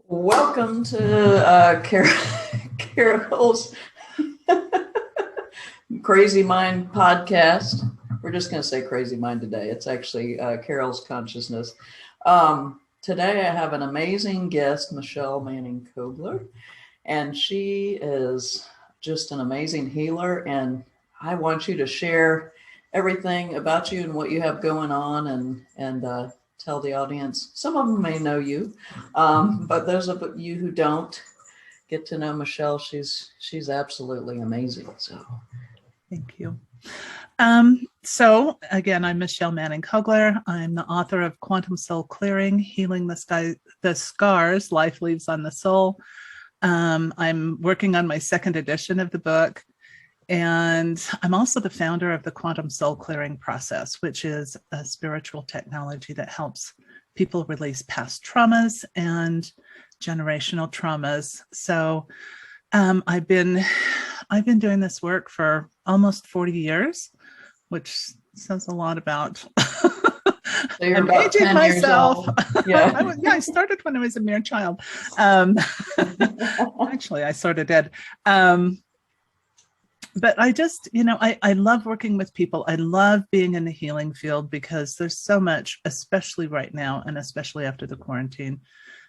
Welcome to Carol's Crazy Mind podcast. We're just going to say Crazy Mind today. It's actually Carol's Consciousness. Today I have an amazing guest, Michelle Manning-Kogler, and she is just an amazing healer. And I want you to share everything about you and what you have going on, and tell the audience. Some of them may know you, but those of you who don't, get to know Michelle. She's absolutely amazing. So thank you. So again, I'm Michelle Manning-Kogler. I'm the author of Quantum Soul Clearing, Healing the Scars Life Leaves on the Soul. I'm working on my second edition of the book. And I'm also the founder of the Quantum Soul Clearing process, which is a spiritual technology that helps people release past traumas and generational traumas. So I've been doing this work for almost 40 years, which says a lot about so you're I'm about aging 10 myself. years old. Yeah. I started when I was a mere child. Actually, I sort of did. But I just, I love working with people. I love being in the healing field because there's so much, especially right now, and especially after the quarantine,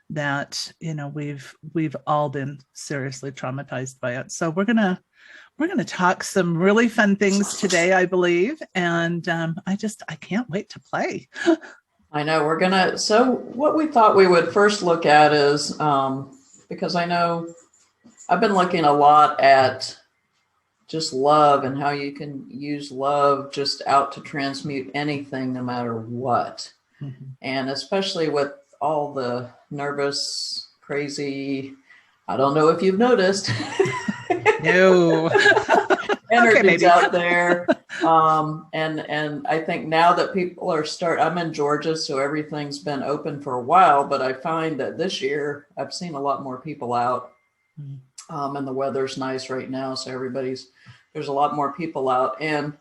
that, we've all been seriously traumatized by it. So we're gonna talk some really fun things today, I believe. And I can't wait to play. I know so what we thought we would first look at is, because I know I've been looking a lot at just love and how you can use love just out to transmute anything, no matter what. Mm-hmm. And especially with all the nervous, crazy, I don't know if you've noticed. No. Energies out there. And I think now that people are I'm in Georgia, so everything's been open for a while, but I find that this year I've seen a lot more people out. And the weather's nice right now, so there's a lot more people out. And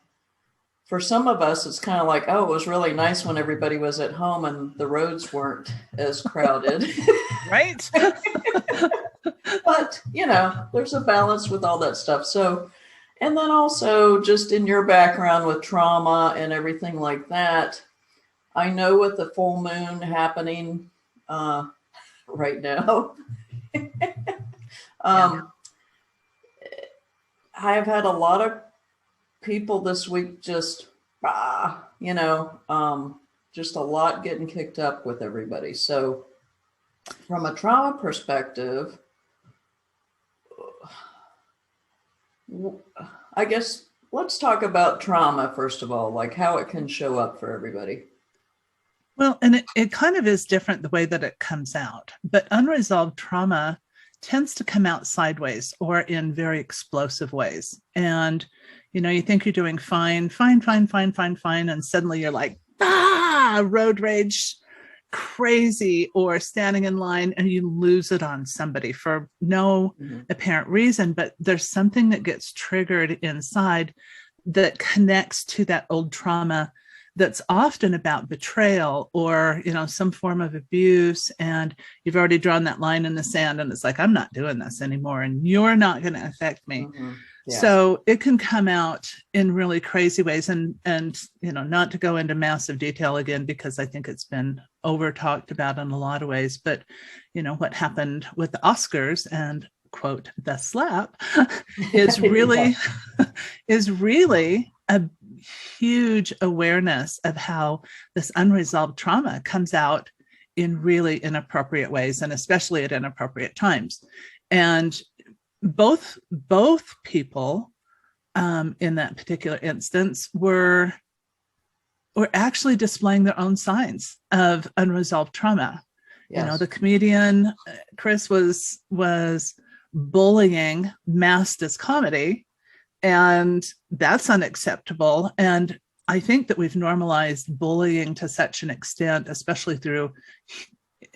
for some of us, it's kind of like, oh, it was really nice when everybody was at home and the roads weren't as crowded. Right. But, there's a balance with all that stuff. So, and then also just in your background with trauma and everything like that, I know with the full moon happening right now, I've had a lot of people this week just a lot getting kicked up with everybody. So from a trauma perspective, I guess let's talk about trauma first of all, like how it can show up for everybody. Well, and it kind of is different the way that it comes out, but unresolved trauma tends to come out sideways or in very explosive ways. And, you think you're doing fine, and suddenly you're like, road rage, crazy, or standing in line and you lose it on somebody for no apparent reason, but there's something that gets triggered inside that connects to that old trauma that's often about betrayal or, some form of abuse. And you've already drawn that line in the sand and it's like, I'm not doing this anymore and you're not going to affect me. Mm-hmm. Yeah. So it can come out in really crazy ways and, not to go into massive detail again, because I think it's been over talked about in a lot of ways, but what happened with the Oscars and quote, the slap is really, is really a huge awareness of how this unresolved trauma comes out in really inappropriate ways, and especially at inappropriate times. And both people in that particular instance were actually displaying their own signs of unresolved trauma. Yes. The comedian Chris was bullying masked as comedy, and that's unacceptable. And I think that we've normalized bullying to such an extent, especially through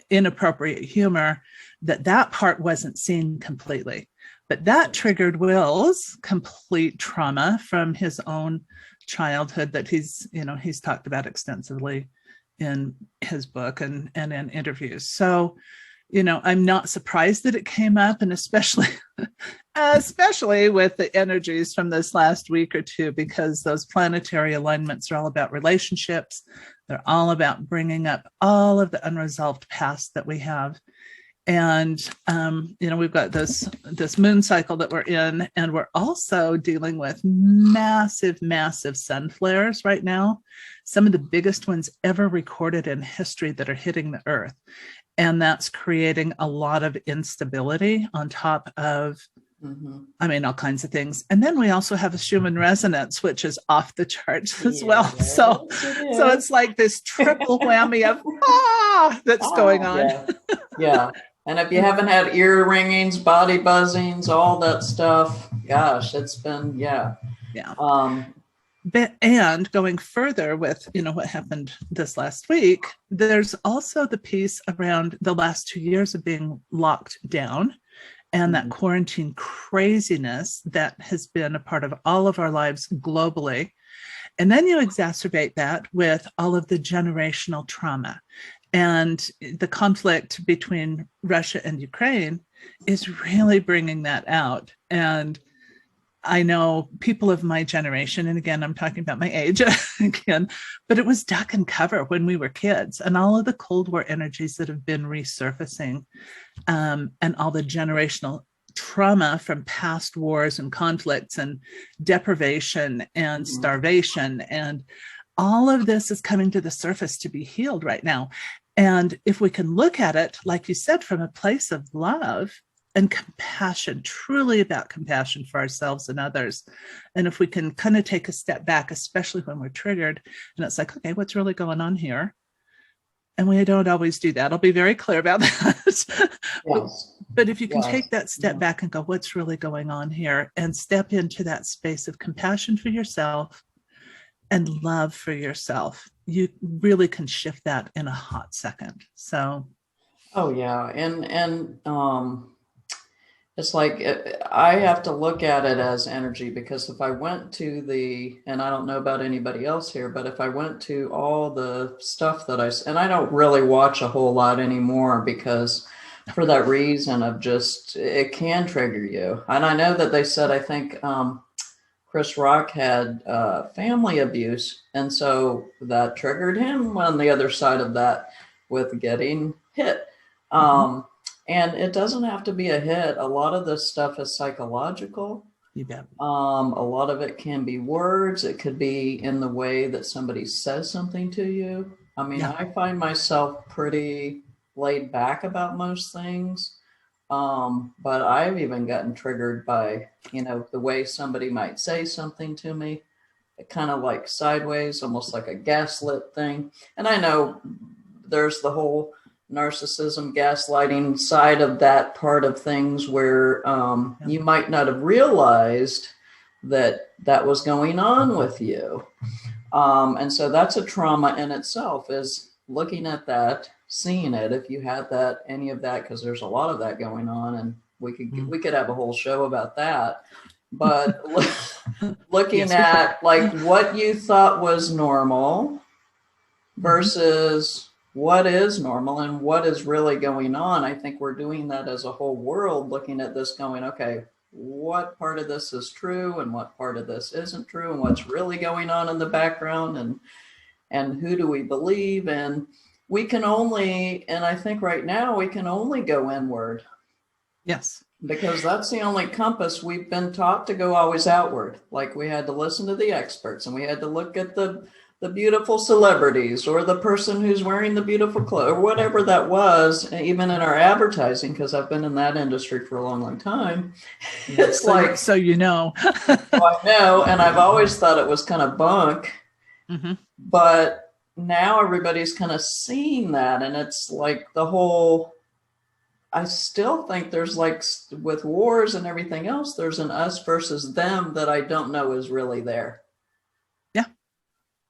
inappropriate humor, that part wasn't seen completely. But that triggered Will's complete trauma from his own childhood that he's talked about extensively in his book and in interviews. So, I'm not surprised that it came up, and especially with the energies from this last week or two, because those planetary alignments are all about relationships. They're all about bringing up all of the unresolved past that we have. And, we've got this moon cycle that we're in, and we're also dealing with massive, massive sun flares right now. Some of the biggest ones ever recorded in history that are hitting the earth. And that's creating a lot of instability on top of, all kinds of things. And then we also have a Schumann resonance, which is off the charts as well. So it's like this triple whammy of that's going on. Yeah. And if you haven't had ear ringings, body buzzings, all that stuff, gosh, it's been, yeah. And going further with, what happened this last week, there's also the piece around the last 2 years of being locked down and that quarantine craziness that has been a part of all of our lives globally. And then you exacerbate that with all of the generational trauma. And the conflict between Russia and Ukraine is really bringing that out. And I know people of my generation, and again, I'm talking about my age again, but it was duck and cover when we were kids, and all of the Cold War energies that have been resurfacing, and all the generational trauma from past wars and conflicts and deprivation and starvation. And all of this is coming to the surface to be healed right now. And if we can look at it, like you said, from a place of love and compassion, truly about compassion for ourselves and others. And if we can kind of take a step back, especially when we're triggered, and it's like, okay, what's really going on here? And we don't always do that. I'll be very clear about that. But if you can take that step back and go, what's really going on here? And step into that space of compassion for yourself and love for yourself, you really can shift that in a hot second. So. Oh, yeah. And it's like, I have to look at it as energy, because if I went to and I don't know about anybody else here, but if I went to all the stuff and I don't really watch a whole lot anymore, because for that reason of just, it can trigger you. And I know that they said, I think Chris Rock had family abuse. And so that triggered him on the other side of that with getting hit. And it doesn't have to be a hit. A lot of this stuff is psychological. You bet. A lot of it can be words. It could be in the way that somebody says something to you. I mean, I find myself pretty laid back about most things. But I've even gotten triggered by, the way somebody might say something to me, kind of like sideways, almost like a gaslit thing. And I know there's the whole narcissism, gaslighting side of that part of things where you might not have realized that was going on with you. And so that's a trauma in itself, is looking at that, seeing it, if you had that, any of that, because there's a lot of that going on, and we could have a whole show about that. But looking at like what you thought was normal versus what is normal and what is really going on. I think we're doing that as a whole world, looking at this going, okay, what part of this is true and what part of this isn't true, and what's really going on in the background, and who do we believe? And we can only, and I think right now we can only go inward. Yes. Because that's the only compass. We've been taught to go always outward. Like we had to listen to the experts, and we had to look at the beautiful celebrities, or the person who's wearing the beautiful clothes, or whatever that was, even in our advertising, because I've been in that industry for a long, long time. It's so, like, so I know, and I've always thought it was kind of bunk, but now everybody's kind of seeing that, and it's like the whole, I still think there's like with wars and everything else, there's an us versus them that I don't know is really there.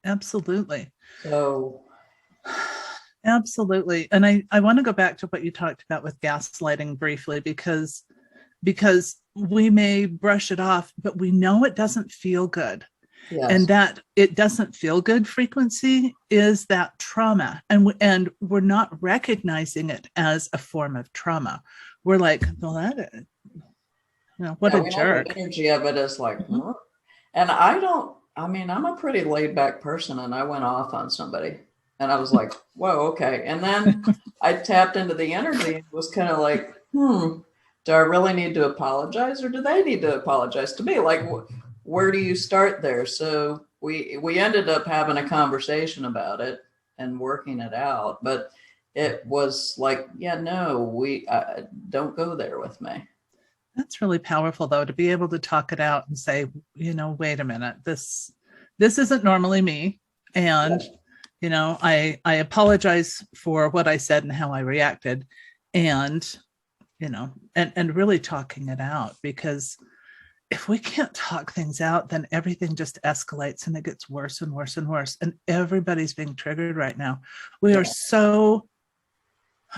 Absolutely. So, absolutely. And I want to go back to what you talked about with gaslighting briefly, because we may brush it off, but we know it doesn't feel good. Yes. And that it doesn't feel good frequency is that trauma. And we're not recognizing it as a form of trauma. We're like, well, what Yeah, a we know the jerk. energy of it is like, Mhm. and I'm a pretty laid back person, and I went off on somebody, and I was like, whoa, okay. And then I tapped into the energy and was kind of like, do I really need to apologize, or do they need to apologize to me? Like, where do you start there? So we ended up having a conversation about it and working it out, but it was like, yeah, no, we don't go there with me. That's really powerful, though, to be able to talk it out and say, wait a minute, this isn't normally me. And, I apologize for what I said and how I reacted. And, and really talking it out, because if we can't talk things out, then everything just escalates and it gets worse and worse and worse. And everybody's being triggered right now. We are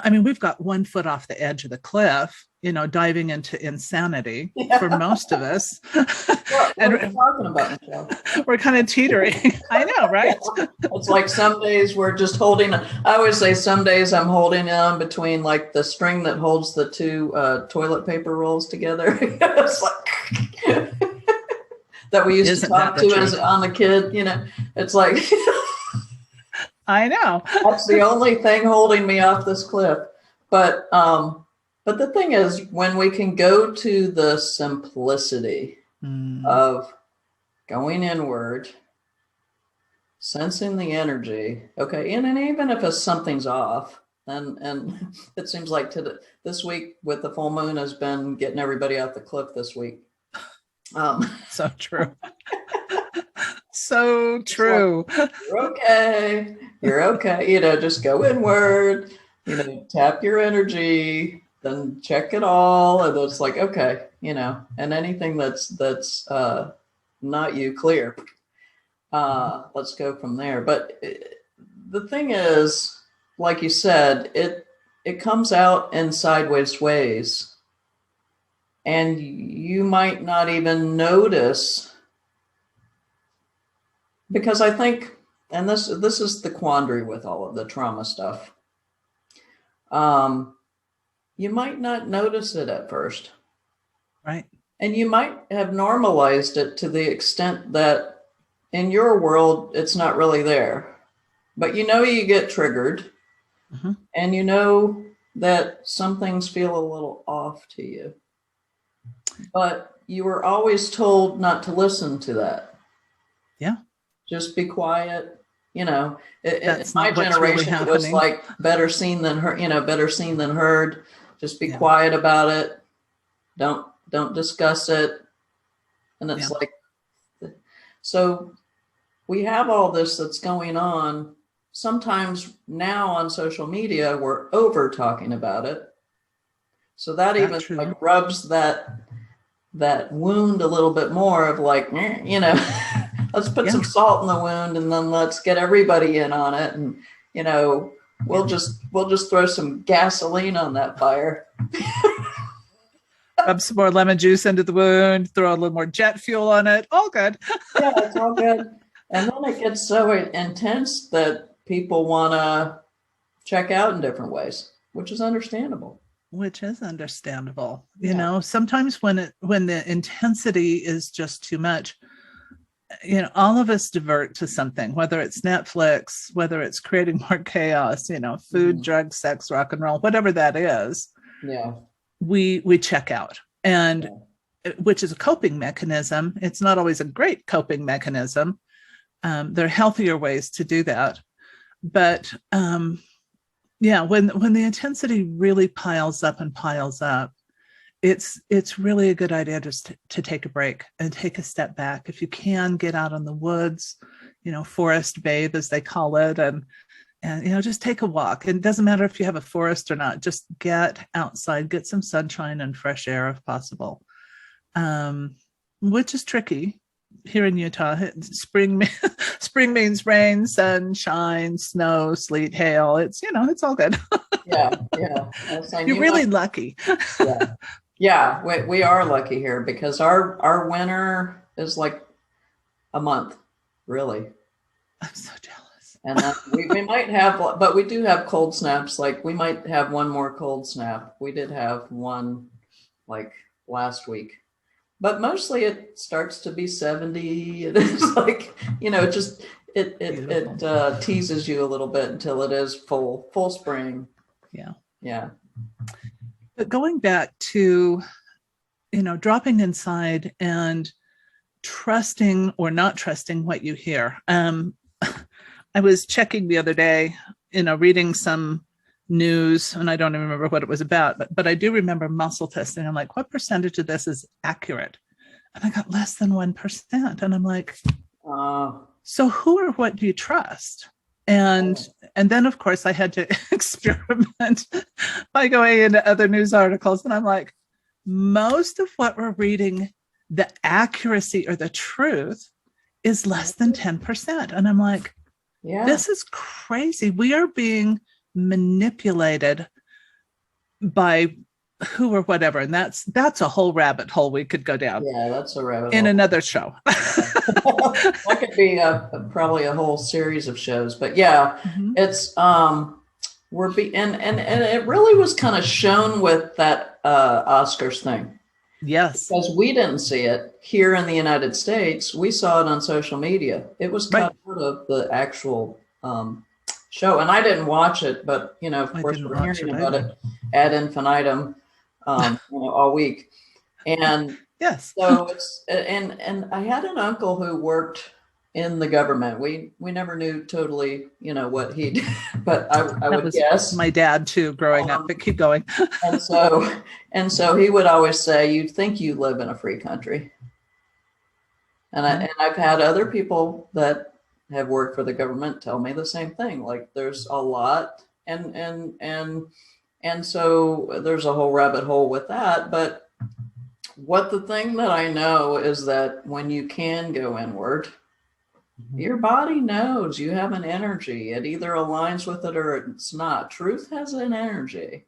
we've got 1 foot off the edge of the cliff, diving into insanity for most of us. What And are you talking about, Michelle? we're kind of teetering. I know, right? It's like some days we're just holding. I always say some days I'm holding on between like the string that holds the two toilet paper rolls together. It's like that we used to talk to as on the kid. It's like I know. that's the only thing holding me off this cliff. But the thing is, when we can go to the simplicity of going inward, sensing the energy, okay, and even if something's off, and it seems like this week with the full moon has been getting everybody off the cliff this week. So true. So true. Like, you're okay. Just go inward. Tap your energy, then check it all, and it's like, okay, and anything that's not you, clear. Let's go from there. But the thing is, like you said, it comes out in sideways ways, and you might not even notice, because I think, and this is the quandary with all of the trauma stuff. You might not notice it at first, right? And you might have normalized it to the extent that in your world, it's not really there. But you get triggered, and that some things feel a little off to you. But you were always told not to listen to that. Yeah. Just be quiet. In That's my generation, really it was like better seen than heard, better seen than heard. Just be quiet about it. Don't discuss it. And it's like, so we have all this that's going on. Sometimes now on social media, we're over talking about it. So that even like rubs that wound a little bit more of like, let's put some salt in the wound, and then let's get everybody in on it. And, we'll just throw some gasoline on that fire. Rub some more lemon juice into the wound, throw a little more jet fuel on it. All good. Yeah, it's all good. And then it gets so intense that people want to check out in different ways, which is understandable. Sometimes when the intensity is just too much, all of us divert to something, whether it's Netflix, whether it's creating more chaos, food, drugs, sex, rock and roll, whatever that is. Yeah. We check out, and which is a coping mechanism. It's not always a great coping mechanism. There are healthier ways to do that. But when the intensity really piles up, it's really a good idea just to take a break and take a step back. If you can, get out in the woods, forest bathe, as they call it, and just take a walk. And it doesn't matter if you have a forest or not, just get outside, get some sunshine and fresh air if possible, which is tricky here in Utah. Spring means rain, sunshine, snow, sleet, hail. It's all good. Yeah. You're really lucky. Yeah, we are lucky here, because our winter is like a month, really. I'm so jealous. And then we might have, but we do have cold snaps. Like we might have one more cold snap. We did have one like last week, but mostly it starts to be 70. And it's like, it just, it teases you a little bit until it is full spring. Yeah. Yeah. But going back to, dropping inside and trusting or not trusting what you hear. I was checking the other day, reading some news, and I don't even remember what it was about, but I do remember muscle testing. I'm like, what percentage of this is accurate? And I got less than 1%. And I'm like, so who or what do you trust? And then, of course, I had to experiment by going into other news articles. And I'm like, most of what we're reading, the accuracy or the truth is less than 10%. And I'm like, this is crazy. We are being manipulated by who or whatever. And that's a whole rabbit hole we could go down. Yeah, that's a rabbit in hole. Another show. That could be probably a whole series of shows. But yeah, it's and it really was kind of shown with that Oscars thing. Yes. Because we didn't see it here in the United States. We saw it on social media. It was cut out of the actual show. And I didn't watch it, but, of course, we're hearing about it ad infinitum, all week. And yes. So it's, and I had an uncle who worked in the government. We never knew totally, what he did, but I would guess. My dad too, growing up, but keep going. and so he would always say, "You think you live in a free country." And I've had other people that have worked for the government tell me the same thing. Like there's a lot, and so there's a whole rabbit hole with that. But the thing that I know is that when you can go inward, your body knows you have an energy. It either aligns with it or it's not. Truth has an energy.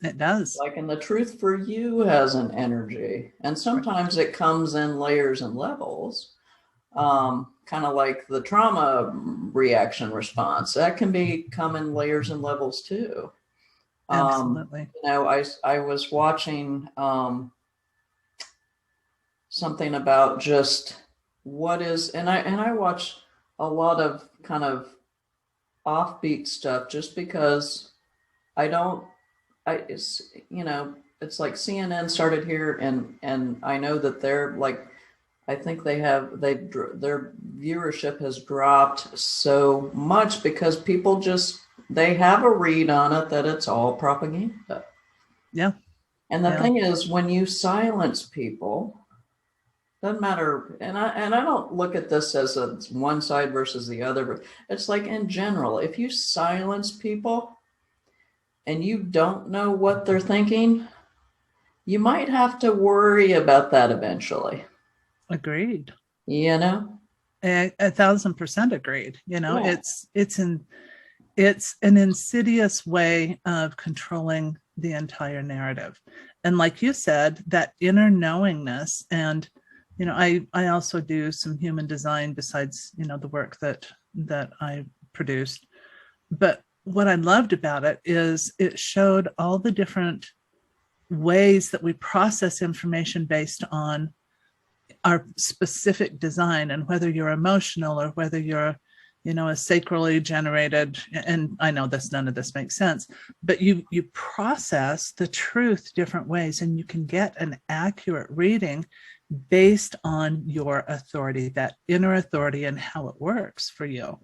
It does. And the truth for you has an energy. And sometimes it comes in layers and levels, kind of like the trauma reaction response. That can come in layers and levels too. Absolutely. I was watching something about just what is, and I watch a lot of kind of offbeat stuff just because it's like CNN started here and I know that they're like, I think their viewership has dropped so much because people they have a read on it that it's all propaganda. Yeah. And the thing is, when you silence people, doesn't matter, and I don't look at this as it's one side versus the other, but it's like in general, if you silence people and you don't know what they're thinking, you might have to worry about that eventually. Agreed. 1,000% agreed. It's an insidious way of controlling the entire narrative. And like you said, that inner knowingness, and I also do some human design besides the work that I produced. But what I loved about it is it showed all the different ways that we process information based on our specific design, and whether you're emotional or whether you're a sacrally generated, and I know none of this makes sense, but you process the truth different ways, and you can get an accurate reading based on your authority, that inner authority, and how it works for you.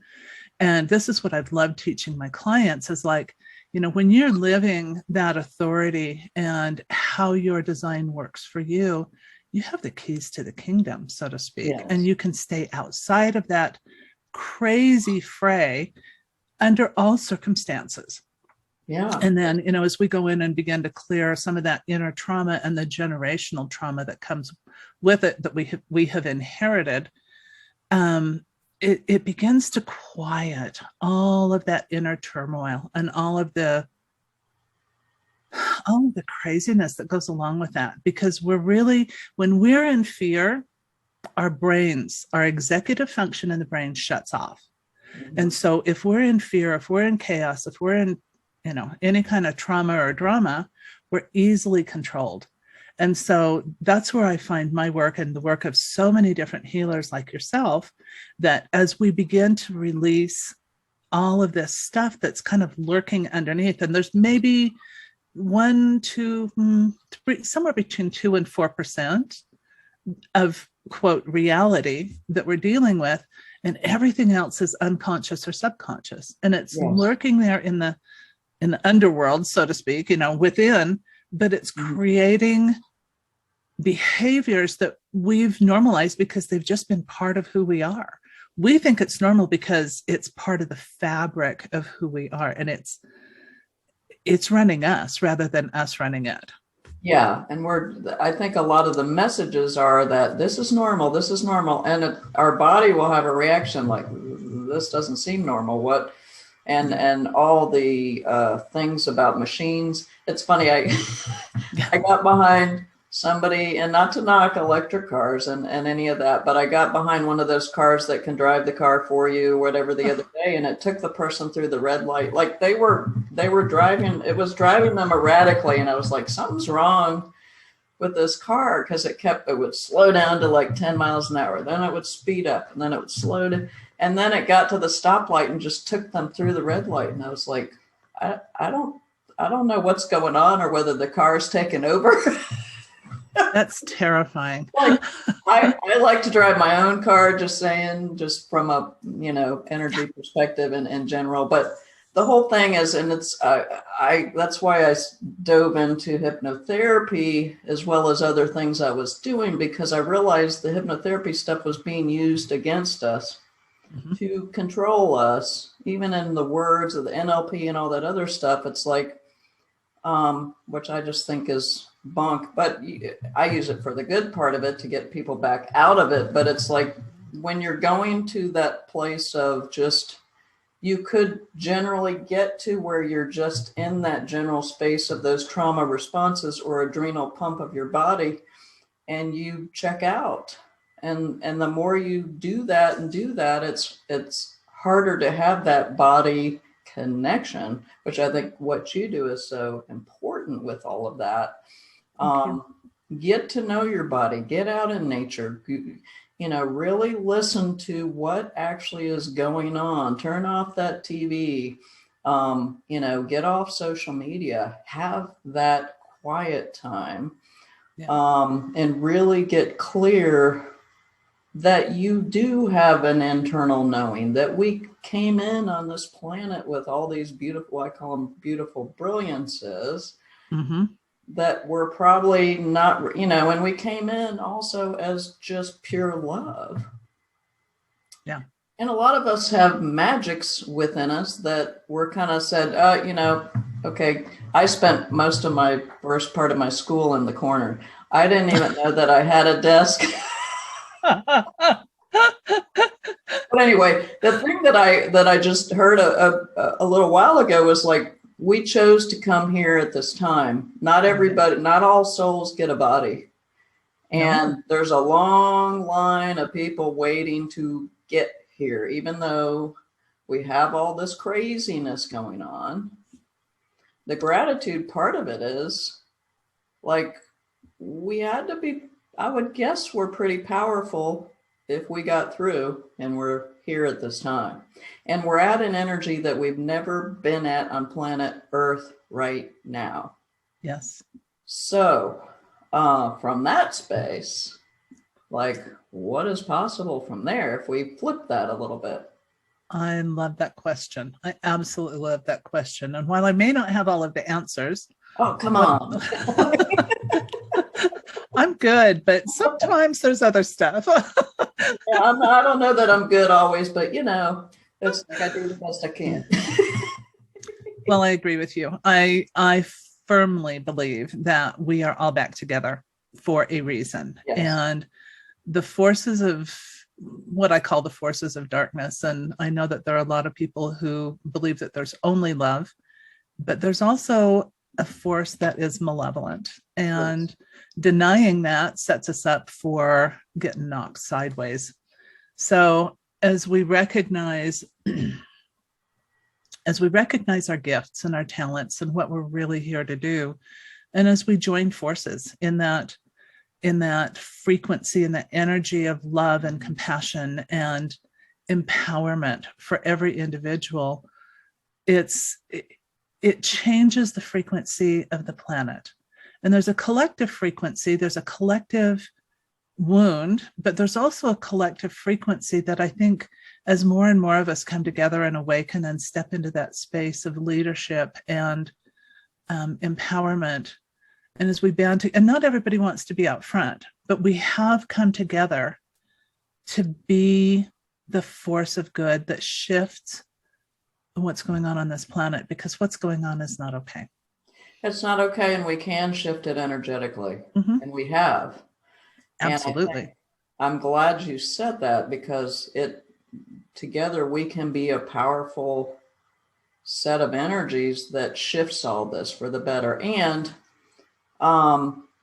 And this is what I've loved teaching my clients is like, when you're living that authority and how your design works for you, you have the keys to the kingdom, so to speak. Yes. And you can stay outside of that crazy fray under all circumstances. Yeah. And then, as we go in and begin to clear some of that inner trauma and the generational trauma that comes with it that we have inherited, it begins to quiet all of that inner turmoil and all of the craziness that goes along with that. Because when we're in fear, our brains, our executive function in the brain shuts off. Mhm. And so if we're in fear, if we're in chaos, if we're in, any kind of trauma or drama, we're easily controlled. And so that's where I find my work and the work of so many different healers like yourself, that as we begin to release all of this stuff that's kind of lurking underneath, and there's maybe 1, 2, 3, somewhere between 2 and 4% of quote reality that we're dealing with, and everything else is unconscious or subconscious, and it's lurking there in the underworld, so to speak, within, but it's creating behaviors that we've normalized because they've just been part of who we are. We think it's normal because it's part of the fabric of who we are, and it's running us rather than us running it. Yeah, and I think a lot of the messages are that this is normal, and our body will have a reaction like, this doesn't seem normal. What? And all the things about machines. It's funny, I got behind somebody, and not to knock electric cars and any of that, but I got behind one of those cars that can drive the car for you, whatever, the other day, and it took the person through the red light. Like they were driving, it was driving them erratically, and I was like, something's wrong with this car, because it would slow down to like 10 miles an hour, then it would speed up, and then it would slow down, and then it got to the stoplight and just took them through the red light. And I was like, I don't know what's going on, or whether the car's taken over. That's terrifying. Like, I like to drive my own car, just saying, just from a energy perspective and in general. But the whole thing is, and it's that's why I dove into hypnotherapy as well as other things I was doing, because I realized the hypnotherapy stuff was being used against us to control us, even in the words of the NLP and all that other stuff. It's like, which I just think is bunk, but I use it for the good part of it to get people back out of it. But it's like, when you're going to that place of just, you could generally get to where you're just in that general space of those trauma responses or adrenal pump of your body, and you check out. And the more you do that, it's harder to have that body connection, which I think what you do is so important with all of that. Get to know your body, get out in nature, really listen to what actually is going on, turn off that TV, get off social media, have that quiet time, and really get clear that you do have an internal knowing, that we came in on this planet with all these beautiful, I call them beautiful brilliances, that were probably not, and we came in also as just pure love. Yeah. And a lot of us have magics within us that were kind of said, okay, I spent most of my first part of my school in the corner. I didn't even know that I had a desk. But anyway, the thing that I just heard a little while ago was like, we chose to come here at this time. Not everybody, not all souls get a body. And there's a long line of people waiting to get here, even though we have all this craziness going on. The gratitude part of it is like, we had to be, I would guess we're pretty powerful if we got through and we're here at this time. And we're at an energy that we've never been at on planet Earth right now. Yes. So from that space, like, what is possible from there if we flip that a little bit? I love that question. I absolutely love that question. And while I may not have all of the answers. Oh, come on. I'm good, but sometimes there's other stuff. Yeah, I don't know that I'm good always, but it's like I do the best I can. Well, I agree with you. I firmly believe that we are all back together for a reason. Yes. And the forces of what I call the forces of darkness, and I know that there are a lot of people who believe that there's only love, but there's also a force that is malevolent. And denying that sets us up for getting knocked sideways. So as we recognize our gifts and our talents and what we're really here to do, and as we join forces in that frequency and that energy of love and compassion and empowerment for every individual, it changes the frequency of the planet. And there's a collective frequency, there's a collective wound, but there's also a collective frequency that I think as more and more of us come together and awaken and step into that space of leadership and empowerment, and as we band together, and not everybody wants to be out front, but we have come together to be the force of good that shifts what's going on this planet, because what's going on is not okay. It's not okay, and we can shift it energetically, and we have. Absolutely. I'm glad you said that, because together we can be a powerful set of energies that shifts all this for the better. And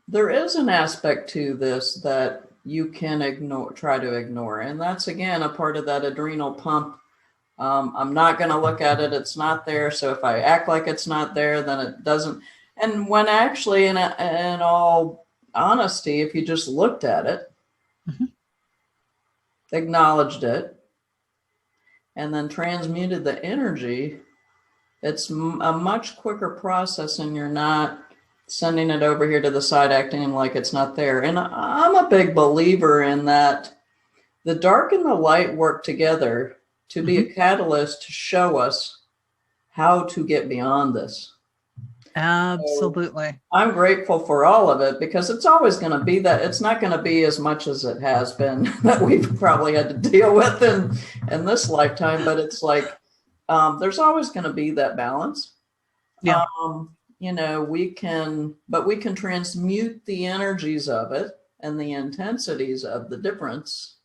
there is an aspect to this that you can try to ignore. And that's, again, a part of that adrenal pump. I'm not going to look at it. It's not there. So if I act like it's not there, then it doesn't. And when actually, in all honesty, if you just looked at it, acknowledged it, and then transmuted the energy, it's a much quicker process, and you're not sending it over here to the side, acting like it's not there. And I'm a big believer in that the dark and the light work together to be a catalyst to show us how to get beyond this. Absolutely. So I'm grateful for all of it, because it's always going to be that. It's not going to be as much as it has been that we've probably had to deal with in this lifetime, but it's like there's always going to be that balance. Yeah. We can transmute the energies of it and the intensities of the difference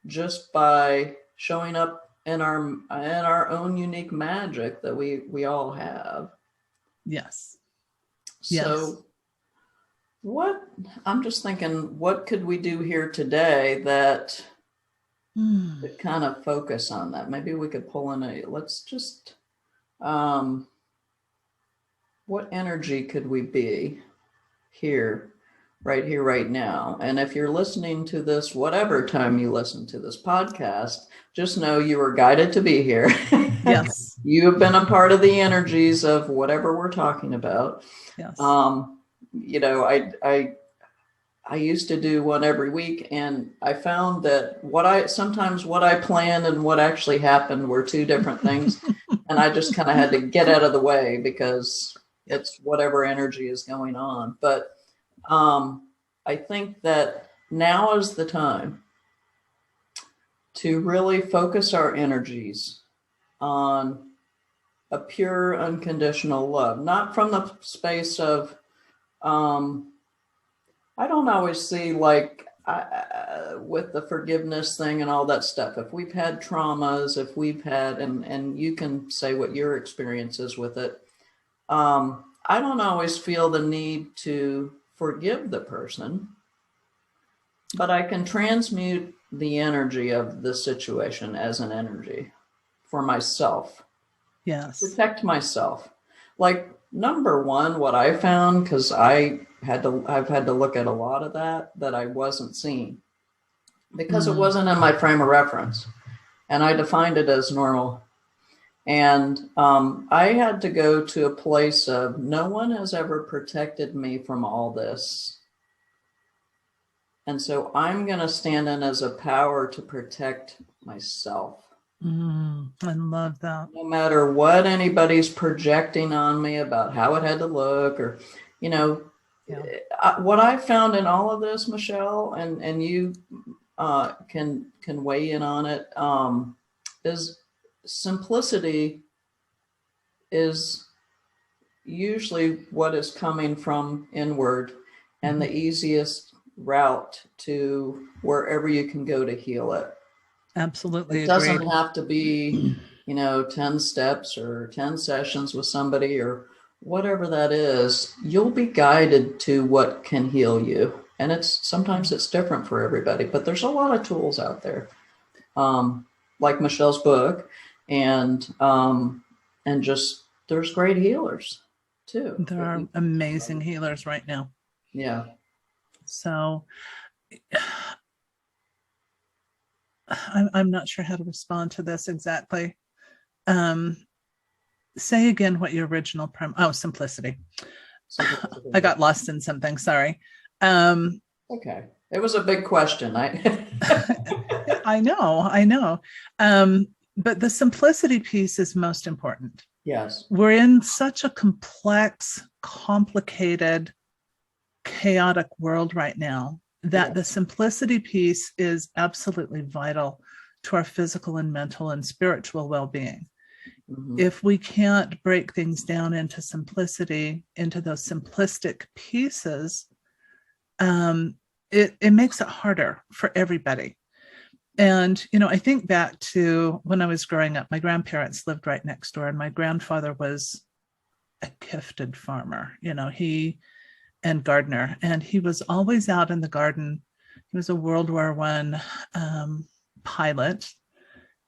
just by showing up in our own unique magic that we all have. Yes. So I'm just thinking, what could we do here today that kind of focus on that? Maybe we could pull in what energy could we be right here, right now? And if you're listening to this, whatever time you listen to this podcast, just know you were guided to be here. Yes. You have been a part of the energies of whatever we're talking about. Yes. I used to do one every week, and I found that sometimes what I planned and what actually happened were two different things. And I just kind of had to get out of the way, because it's whatever energy is going on. But I think that now is the time to really focus our energies on a pure, unconditional love, not from the space of, I don't always see with the forgiveness thing and all that stuff. If we've had traumas, if we've had, and you can say what your experience is with it. I don't always feel the need to forgive the person, but I can transmute the energy of the situation as an energy for myself. Yes. Protect myself. Like, number one, what I found, because I've had to look at a lot of that I wasn't seeing, because it wasn't in my frame of reference, and I defined it as normal. And I had to go to a place of, no one has ever protected me from all this. And so I'm going to stand in as a power to protect myself. I love that. No matter what anybody's projecting on me about how it had to look, or, what I found in all of this, Michelle, and you can weigh in on it, is simplicity is usually what is coming from inward, and the easiest route to wherever you can go to heal it. Absolutely. It doesn't have to be, 10 steps or 10 sessions with somebody or whatever that is, you'll be guided to what can heal you. And sometimes it's different for everybody, but there's a lot of tools out there, like Michelle's book, and just there's great healers too. There are amazing healers right now. Yeah. So I'm not sure how to respond to this exactly. Say again what your original simplicity. I got lost in something. Sorry. Okay. It was a big question. I know. But the simplicity piece is most important. Yes. We're in such a complex, complicated, chaotic world right now that the simplicity piece is absolutely vital to our physical and mental and spiritual well-being. Mm-hmm. If we can't break things down into simplicity, into those simplistic pieces, it makes it harder for everybody. And, I think back to when I was growing up, my grandparents lived right next door, and my grandfather was a gifted farmer, and gardener, and he was always out in the garden. He was a World War I pilot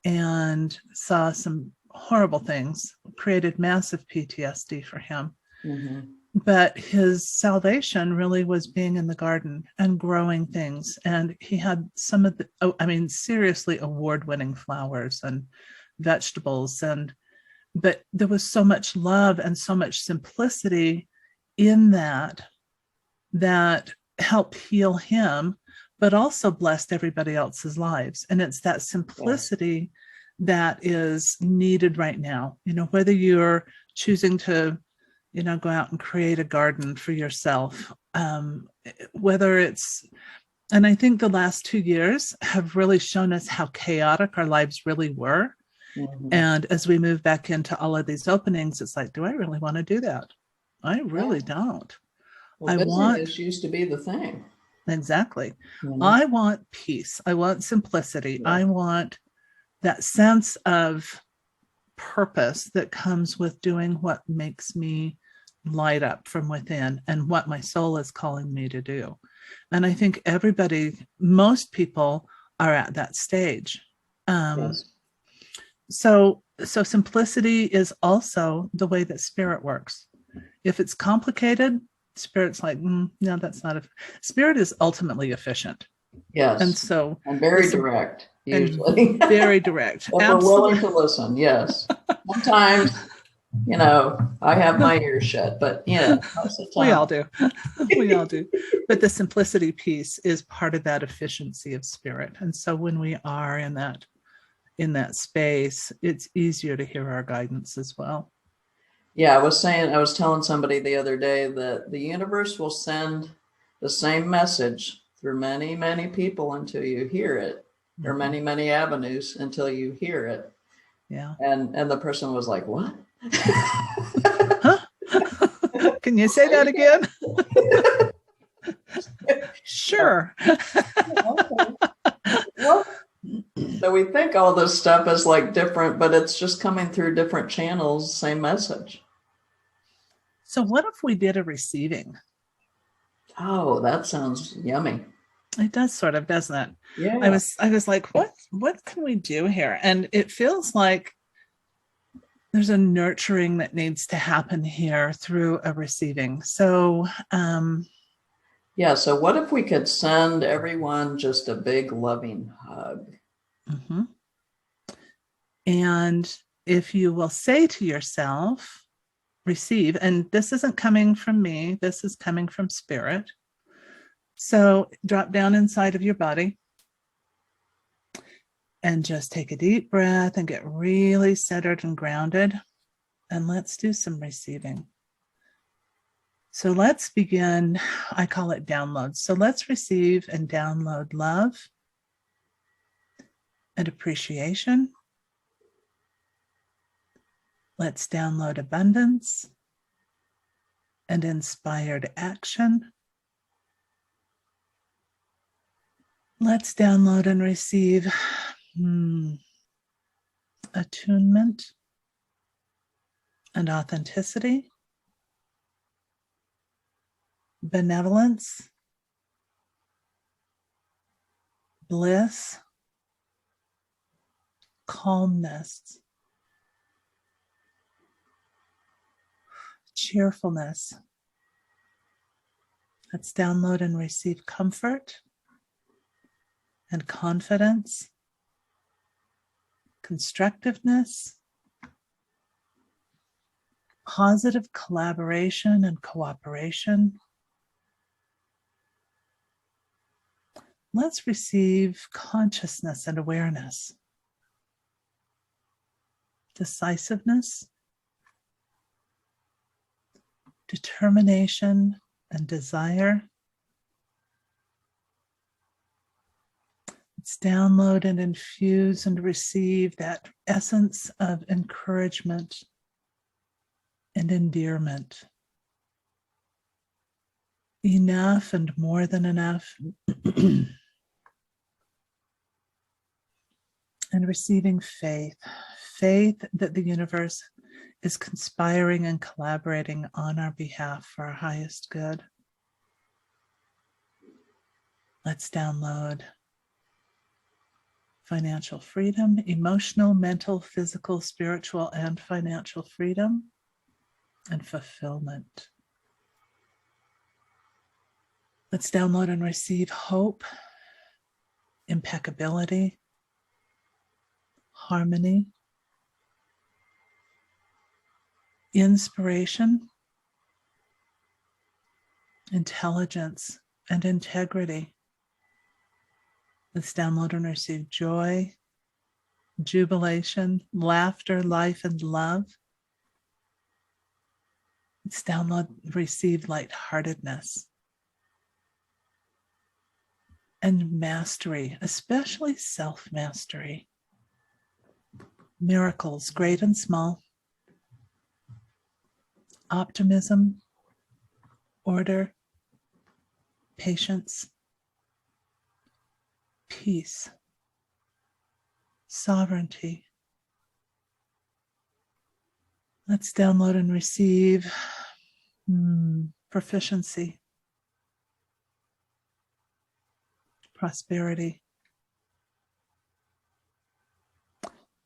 and saw some horrible things, created massive PTSD for him. Mm-hmm. But his salvation really was being in the garden and growing things. And he had some of seriously award-winning flowers and vegetables. But there was so much love and so much simplicity in that helped heal him, but also blessed everybody else's lives. And it's that simplicity that is needed right now. Whether you're choosing to go out and create a garden for yourself, whether it's, and I think the last 2 years have really shown us how chaotic our lives really were. Mm-hmm. And as we move back into all of these openings, it's like, do I really want to do that? I really don't. Well, busyness used to be the thing. Exactly. Mm-hmm. I want peace. I want simplicity. Yeah. I want that sense of purpose that comes with doing what makes me light up from within and what my soul is calling me to do. And I think most people are at that stage. Yes. So simplicity is also the way that spirit works. If it's complicated, spirit's like, no, that's not. Spirit is ultimately efficient. Yes. And very direct. Usually. And very direct. If we're willing to listen, yes. Sometimes, I have my ears shut, but most of the time. We all do. We all do. But the simplicity piece is part of that efficiency of spirit. And so when we are in that space, it's easier to hear our guidance as well. Yeah, I was telling somebody the other day that the universe will send the same message through many, many people until you hear it, or many, many avenues until you hear it. Yeah. And the person was like, what? Huh? Can you say that again? Sure. Okay. Well, so we think all this stuff is like different, but it's just coming through different channels, same message. So what if we did a receiving? Oh, that sounds yummy. It does sort of, doesn't it? Yeah. I was like, what can we do here? And it feels like there's a nurturing that needs to happen here through a receiving. So, so what if we could send everyone just a big loving hug? Mm-hmm. And if you will say to yourself, receive, and this isn't coming from me, this is coming from spirit. So drop down inside of your body and just take a deep breath and get really centered and grounded. And let's do some receiving. So let's begin, I call it download. So let's receive and download love and appreciation. Let's download abundance and inspired action. Let's download and receive attunement and authenticity. benevolence, bliss, calmness, cheerfulness. Let's download and receive comfort and confidence, constructiveness, positive collaboration and cooperation. Let's receive consciousness and awareness, decisiveness, determination and desire. Let's download and infuse and receive that essence of encouragement and endearment. Enough and more than enough. And receiving faith, faith that the universe is conspiring and collaborating on our behalf for our highest good. Let's download financial freedom, emotional, mental, physical, spiritual, and financial freedom and fulfillment. Let's download and receive hope, impeccability, harmony, inspiration, intelligence, and integrity. Let's download and receive joy, jubilation, laughter, life, and love. Let's download and receive lightheartedness and mastery, especially self-mastery. Miracles, great and small. Optimism, order, patience, peace, sovereignty. Let's download and receive proficiency, prosperity,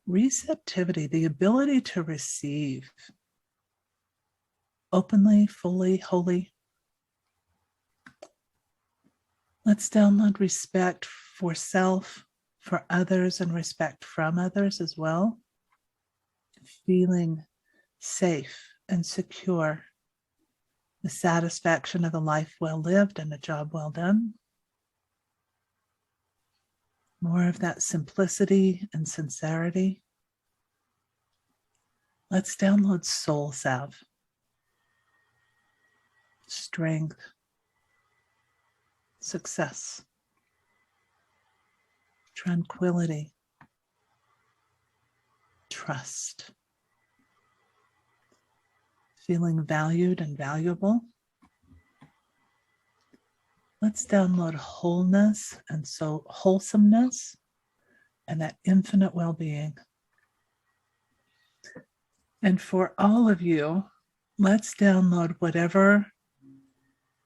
receptivity, the ability to receive openly, fully, wholly. Let's download respect for self, for others, and respect from others as well. Feeling safe and secure, the satisfaction of a life well lived and a job well done. More of that simplicity and sincerity. Let's download soul salve, strength, success, tranquility, trust, feeling valued and valuable. Let's download wholeness and so wholesomeness and that infinite well-being. And for all of you, let's download whatever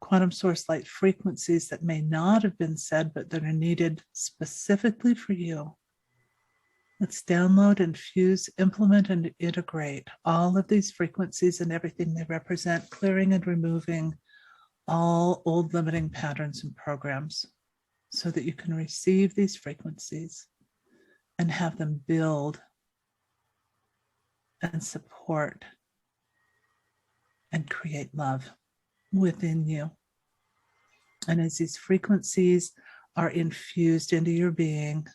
quantum source light frequencies that may not have been said, but that are needed specifically for you. Let's download, infuse, implement, and integrate all of these frequencies and everything they represent, clearing and removing all old limiting patterns and programs so that you can receive these frequencies and have them build and support and create love within you. And as these frequencies are infused into your being,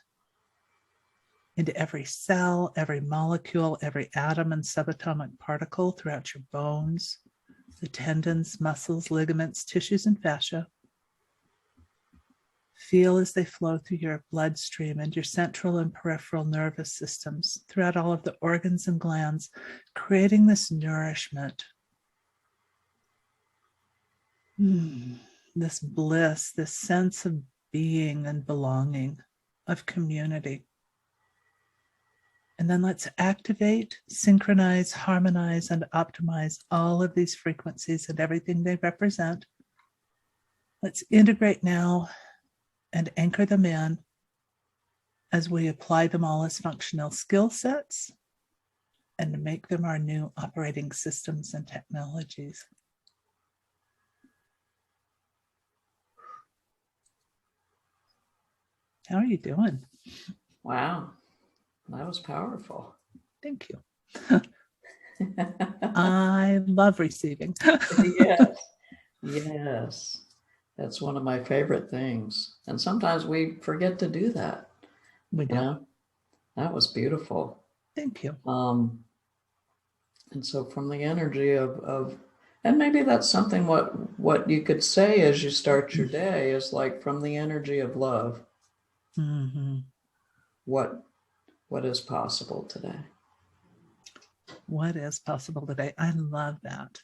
into every cell, every molecule, every atom and subatomic particle throughout your bones, the tendons, muscles, ligaments, tissues, and fascia, feel as they flow through your bloodstream and your central and peripheral nervous systems, throughout all of the organs and glands, creating this nourishment, this bliss, this sense of being and belonging, of community. And then let's activate, synchronize, harmonize, and optimize all of these frequencies and everything they represent Let's integrate now and anchor them in as we apply them all as functional skill sets and make them our new operating systems and technologies. How are you doing? Wow, that was powerful. Thank you. I love receiving. Yes, yes. That's one of my favorite things. And sometimes we forget to do that. We do. You know? That was beautiful. Thank you. And so from the energy of and maybe that's something what you could say as you start your day is like from the energy of love. Mm-hmm. What is possible today? What is possible today? I love that.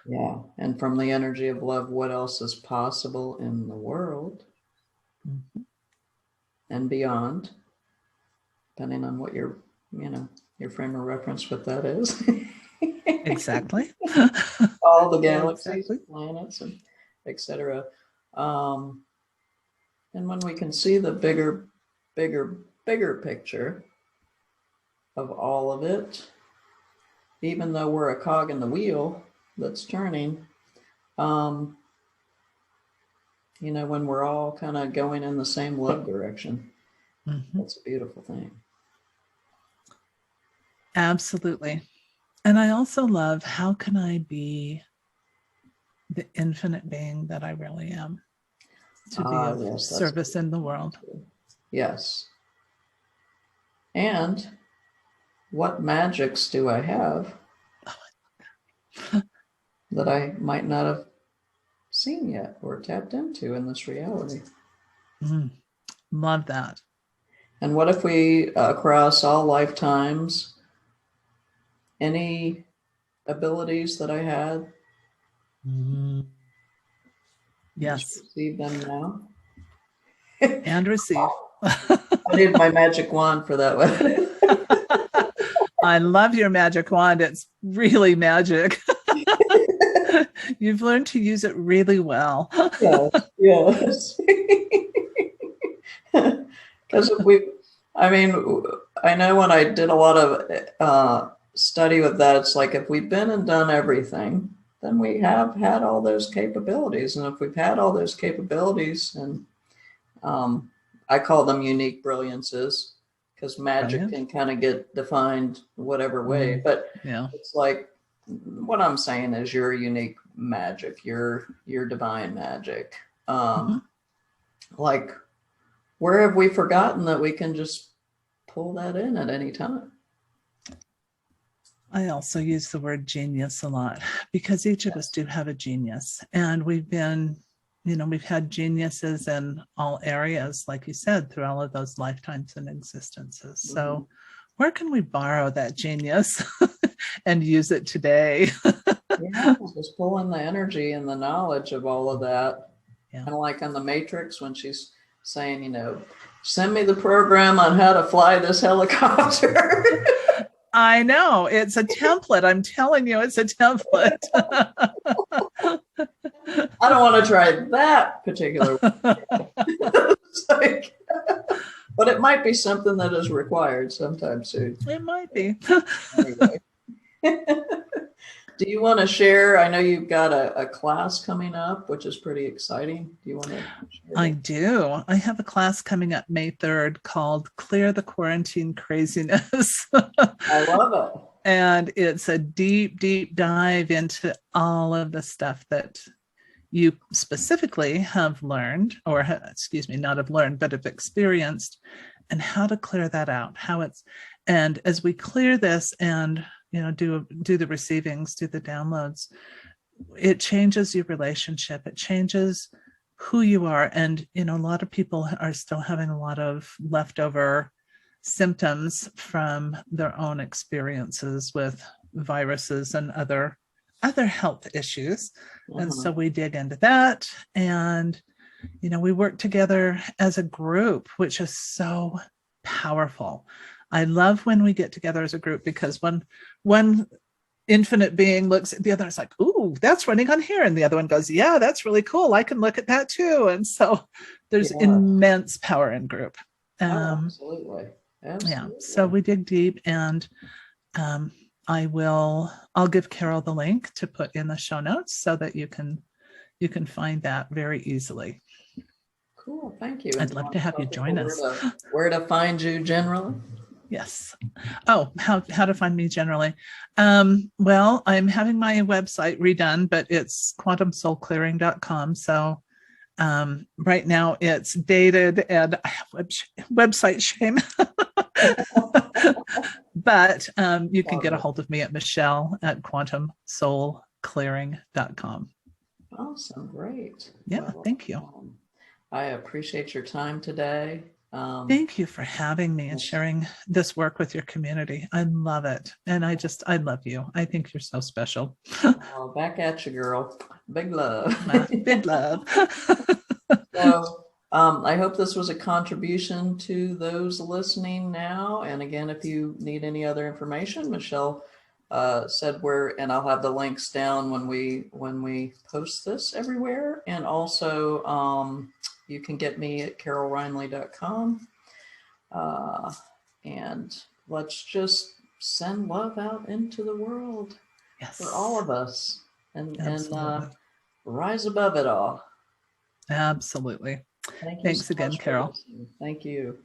Yeah. And from the energy of love, what else is possible in the world Mm-hmm. and beyond, depending on what your frame of reference, what that is. Exactly. All the galaxies, exactly. planets, and etc. And when we can see the bigger picture of all of it, even though we're a cog in the wheel that's turning, when we're all kind of going in the same love direction, Mm-hmm. that's a beautiful thing. Absolutely. And I also love, how can I be the infinite being that I really am to be of service in the world? Yes. And what magics do I have that I might not have seen yet or tapped into in this reality? Love that. And what if we, across all lifetimes, any abilities that I had, yes, receive them now? and receive. I need my magic wand for that one. I love your magic wand. It's really magic. You've learned to use it really well. Yes. Because I know when I did a lot of study with that, it's like if we've been and done everything, then we have had all those capabilities. And if we've had all those capabilities, and I call them unique brilliances, because magic can kind of get defined whatever way. But it's like, what I'm saying is your unique magic, your divine magic. Like, where have we forgotten that we can just pull that in at any time? I also use the word genius a lot, because each of us do have a genius, and we've had geniuses in all areas, like you said, through all of those lifetimes and existences. Mm-hmm. So where can we borrow that genius and use it today? Just pull in the energy and the knowledge of all of that. Kind of like on the Matrix when she's saying, send me the program on how to fly this helicopter. I know, it's a template. I'm telling you, it's a template. I don't want to try that particular one. But it might be something that is required sometime soon. It might be. Anyway. Do you want to share? I know you've got a class coming up, which is pretty exciting. Do you want to share? I do. I have a class coming up May 3rd called Clear the Quarantine Craziness. I love it. And it's a deep, deep dive into all of the stuff that you specifically have learned, or not have learned, but have experienced, and how to clear that out. And as we clear this and do the receivings, do the downloads, it changes your relationship. It changes who you are. And, a lot of people are still having a lot of leftover symptoms from their own experiences with viruses and other health issues. Mm-hmm. And so we dig into that, and, we work together as a group, which is so powerful. I love when we get together as a group, because one infinite being looks at the other and is like, ooh, that's running on here. And the other one goes, yeah, that's really cool. I can look at that too. And so there's Yeah. immense power in group. Oh, absolutely. Yeah. So we dig deep, and I'll give Carol the link to put in the show notes so that you can find that very easily. Cool. Thank you. I'd love to have you join us. Where to find you generally? Yes. Oh, how to find me generally. Well, I'm having my website redone, but it's quantumsoulclearing.com. So right now it's dated and I have website shame. But you can get a hold of me at Michelle@quantumsoulclearing.com. Awesome. Great. Yeah, well, thank you. I appreciate your time today. Thank you for having me and sharing this work with your community. I love it. And I love you. I think you're so special. Oh, back at you, girl. Big love. Big love. So I hope this was a contribution to those listening now. And again, if you need any other information, Michelle said where, and I'll have the links down when we post this everywhere. And also you can get me at carolreinley.com. And let's just send love out into the world. Yes. For all of us, and rise above it all. Absolutely. Thanks again, Carol. Thank you.